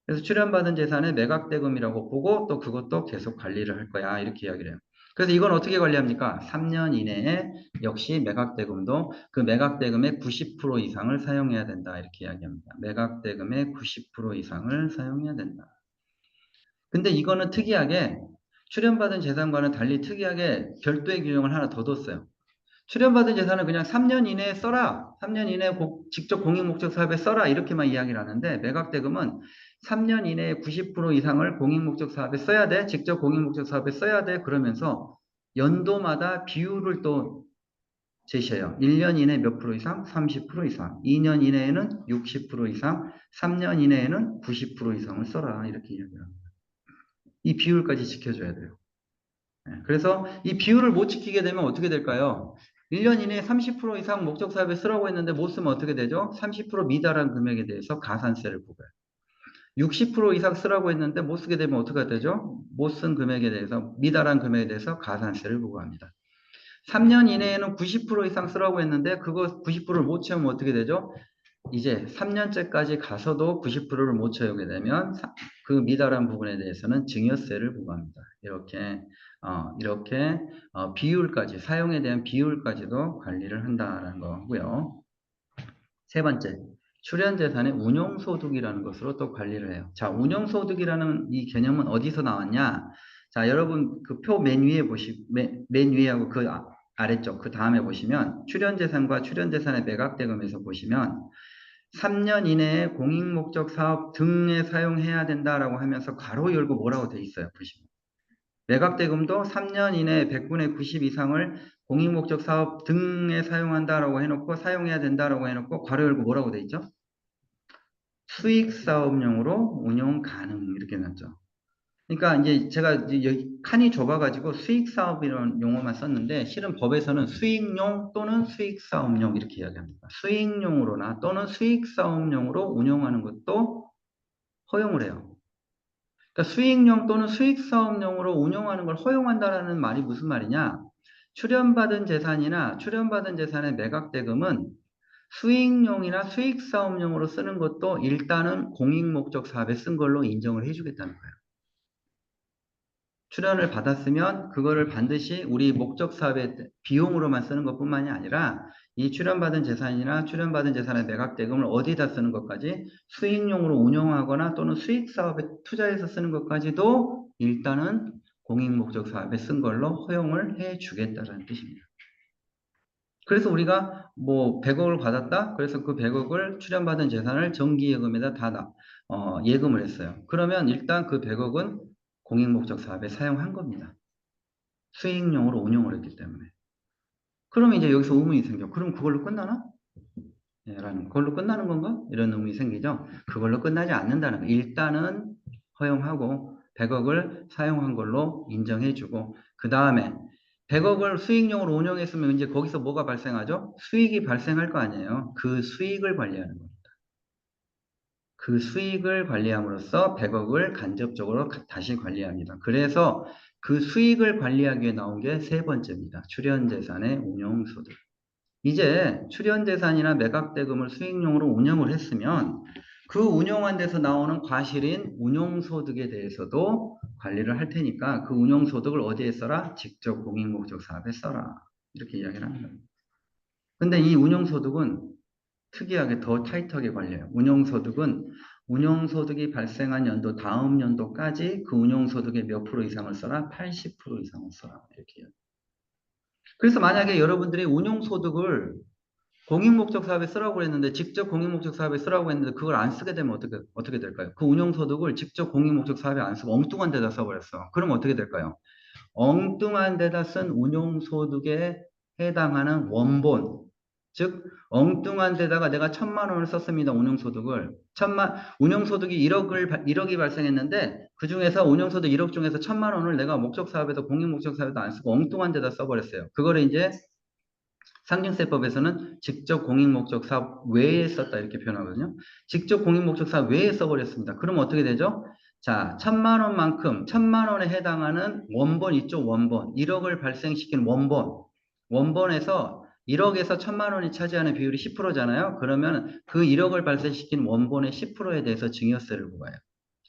그래서 출연받은 재산의 매각대금이라고 보고 또 그것도 계속 관리를 할 거야. 이렇게 이야기를 해요. 그래서 이건 어떻게 관리합니까? 3년 이내에 역시 매각대금도 그 매각대금의 90% 이상을 사용해야 된다. 이렇게 이야기합니다. 매각대금의 90% 이상을 사용해야 된다. 근데 이거는 특이하게 출연받은 재산과는 달리 특이하게 별도의 규정을 하나 더 뒀어요. 출연받은 재산은 그냥 3년 이내에 써라. 3년 이내에 직접 공익목적 사업에 써라. 이렇게만 이야기를 하는데 매각대금은 3년 이내에 90% 이상을 공익목적 사업에 써야 돼. 직접 공익목적 사업에 써야 돼. 그러면서 연도마다 비율을 또 제시해요. 1년 이내 몇 프로 이상? 30% 이상. 2년 이내에는 60% 이상. 3년 이내에는 90% 이상을 써라. 이렇게 이야기합니다. 이 비율까지 지켜줘야 돼요. 그래서 이 비율을 못 지키게 되면 어떻게 될까요? 1년 이내에 30% 이상 목적 사업에 쓰라고 했는데 못 쓰면 어떻게 되죠? 30% 미달한 금액에 대해서 가산세를 부과해요. 60% 이상 쓰라고 했는데 못 쓰게 되면 어떻게 되죠? 못 쓴 금액에 대해서 미달한 금액에 대해서 가산세를 부과합니다. 3년 이내에는 90% 이상 쓰라고 했는데 그거 90%를 못 채우면 어떻게 되죠? 이제 3년째까지 가서도 90%를 못 채우게 되면 그 미달한 부분에 대해서는 증여세를 부과합니다. 이렇게 비율까지 사용에 대한 비율까지도 관리를 한다는 거고요. 세 번째, 출연재산의 운용소득이라는 것으로 또 관리를 해요. 자, 운용소득이라는 이 개념은 어디서 나왔냐? 자, 여러분 그 표 맨 위에 맨 위에하고 그 아래쪽 그 다음에 보시면 출연재산과 출연재산의 매각대금에서 보시면 3년 이내에 공익목적 사업 등에 사용해야 된다라고 하면서 괄호 열고 뭐라고 돼 있어요. 보시면. 매각대금도 3년 이내에 100분의 90 이상을 공익목적 사업 등에 사용한다라고 해놓고 사용해야 된다라고 해놓고 괄호 열고 뭐라고 돼 있죠? 수익사업용으로 운용 가능 이렇게 놨죠. 그러니까 이제 제가 이제 여기 칸이 좁아가지고 수익사업이라는 용어만 썼는데 실은 법에서는 수익용 또는 수익사업용 이렇게 이야기합니다. 수익용으로나 또는 수익사업용으로 운용하는 것도 허용을 해요. 그러니까 수익용 또는 수익사업용으로 운용하는 걸 허용한다라는 말이 무슨 말이냐? 출연받은 재산이나 출연받은 재산의 매각대금은 수익용이나 수익사업용으로 쓰는 것도 일단은 공익목적 사업에 쓴 걸로 인정을 해주겠다는 거예요. 출연을 받았으면 그거를 반드시 우리 목적 사업의 비용으로만 쓰는 것뿐만이 아니라 이 출연받은 재산이나 출연받은 재산의 매각대금을 어디다 쓰는 것까지 수익용으로 운영하거나 또는 수익 사업에 투자해서 쓰는 것까지도 일단은 공익목적 사업에 쓴 걸로 허용을 해 주겠다는 뜻입니다. 그래서 우리가 뭐 100억을 받았다. 그래서 그 100억을 출연받은 재산을 정기예금에다 다 예금을 했어요. 그러면 일단 그 100억은 공익목적 사업에 사용한 겁니다. 수익용으로 운용을 했기 때문에. 그러면 이제 여기서 의문이 생겨. 그럼 그걸로 끝나나? 예, 라는 그걸로 끝나는 건가? 이런 의문이 생기죠. 그걸로 끝나지 않는다는 거. 일단은 허용하고 100억을 사용한 걸로 인정해주고 그 다음에 100억을 수익용으로 운용했으면 이제 거기서 뭐가 발생하죠? 수익이 발생할 거 아니에요. 그 수익을 관리하는 겁니다. 그 수익을 관리함으로써 100억을 간접적으로 다시 관리합니다. 그래서 그 수익을 관리하기 위해 나온 게 세 번째입니다. 출연재산의 운용소득. 이제 출연재산이나 매각대금을 수익용으로 운영을 했으면 그 운용한 데서 나오는 과실인 운용소득에 대해서도 관리를 할 테니까 그 운용소득을 어디에 써라? 직접 공익목적 사업에 써라. 이렇게 이야기를 합니다. 근데 이 운용소득은 특이하게 더 타이트하게 관리해요. 운용소득은 운용소득이 발생한 연도 다음 연도까지 그 운용소득의 몇 프로 이상을 써라? 80% 이상을 써라. 이렇게. 그래서 만약에 여러분들이 운용소득을 공익목적 사업에 쓰라고 했는데 직접 공익목적 사업에 쓰라고 했는데 그걸 안 쓰게 되면 어떻게 될까요? 그 운용소득을 직접 공익목적 사업에 안 쓰고 엉뚱한 데다 써버렸어. 그러면 어떻게 될까요? 엉뚱한 데다 쓴 운용소득에 해당하는 원본, 즉 엉뚱한 데다가 내가 1,000만 원을 썼습니다. 운용소득을. 운용소득이 1억이 발생했는데 그 중에서 운용소득 1억 중에서 1,000만 원을 내가 목적사업에도 공익목적사업에도 안 쓰고 엉뚱한 데다 써버렸어요. 그거를 이제 상징세법에서는 직접 공익목적 사업 외에 썼다 이렇게 표현하거든요. 직접 공익목적 사업 외에 써버렸습니다. 그러면 어떻게 되죠? 자, 1,000만 원만큼 1,000만 원에 해당하는 원본 있죠, 원본. 1억을 발생시킨 원본. 원본에서 1억에서 1,000만 원이 차지하는 비율이 10%잖아요. 그러면 그 1억을 발생시킨 원본의 10%에 대해서 증여세를 부과해요.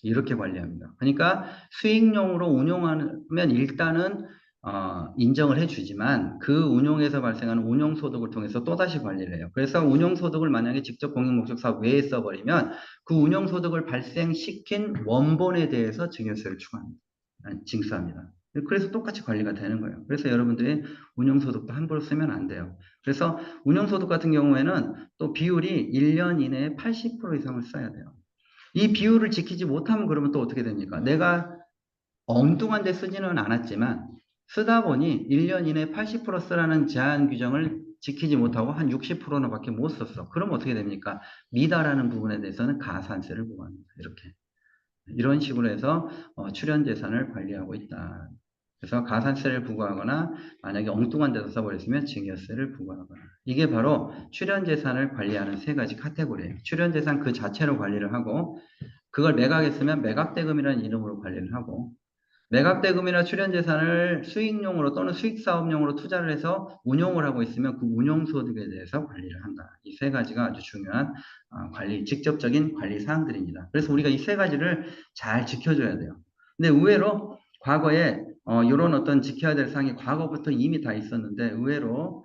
이렇게 관리합니다. 그러니까 수익용으로 운용하면 일단은 인정을 해주지만 그 운용에서 발생하는 운용소득을 통해서 또다시 관리를 해요. 그래서 운용소득을 만약에 직접 공익목적 사업 외에 써버리면 그 운용소득을 발생시킨 원본에 대해서 증여세를 추가합니다. 징수합니다. 그래서 똑같이 관리가 되는 거예요. 그래서 여러분들이 운용소득도 함부로 쓰면 안 돼요. 그래서 운용소득 같은 경우에는 또 비율이 1년 이내에 80% 이상을 써야 돼요. 이 비율을 지키지 못하면 그러면 또 어떻게 됩니까? 내가 엉뚱한 데 쓰지는 않았지만 쓰다 보니 1년 이내 80% 쓰라는 제한 규정을 지키지 못하고 한 60%나 밖에 못 썼어. 그럼 어떻게 됩니까? 미달하는 부분에 대해서는 가산세를 부과합니다. 이렇게. 이런 식으로 해서 출연 재산을 관리하고 있다. 그래서 가산세를 부과하거나 만약에 엉뚱한 데서 써버렸으면 증여세를 부과하거나 이게 바로 출연 재산을 관리하는 세 가지 카테고리예요. 출연 재산 그 자체로 관리를 하고 그걸 매각했으면 매각대금이라는 이름으로 관리를 하고 매각대금이나 출연재산을 수익용으로 또는 수익사업용으로 투자를 해서 운용을 하고 있으면 그 운용소득에 대해서 관리를 한다. 이 세 가지가 아주 중요한 직접적인 관리 사항들입니다. 그래서 우리가 이 세 가지를 잘 지켜줘야 돼요. 근데 의외로 과거에 이런 어떤 지켜야 될 사항이 과거부터 이미 다 있었는데 의외로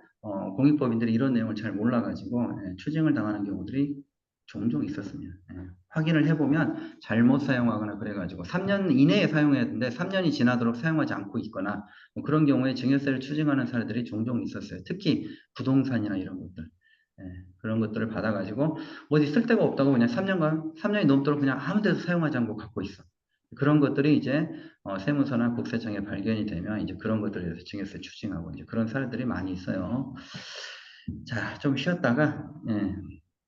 공익법인들이 이런 내용을 잘 몰라가지고 추징을 당하는 경우들이 종종 있었습니다. 확인을 해보면 잘못 사용하거나 그래가지고 3년 이내에 사용해야 되는데 3년이 지나도록 사용하지 않고 있거나 뭐 그런 경우에 증여세를 추징하는 사례들이 종종 있었어요. 특히 부동산이나 이런 것들. 그런 것들을 받아가지고 어디 쓸 데가 없다고 그냥 3년이 넘도록 그냥 아무 데도 사용하지 않고 갖고 있어. 그런 것들이 이제 세무서나 국세청에 발견이 되면 이제 그런 것들에 대해서 증여세 추징하고 이제 그런 사례들이 많이 있어요. 자, 좀 쉬었다가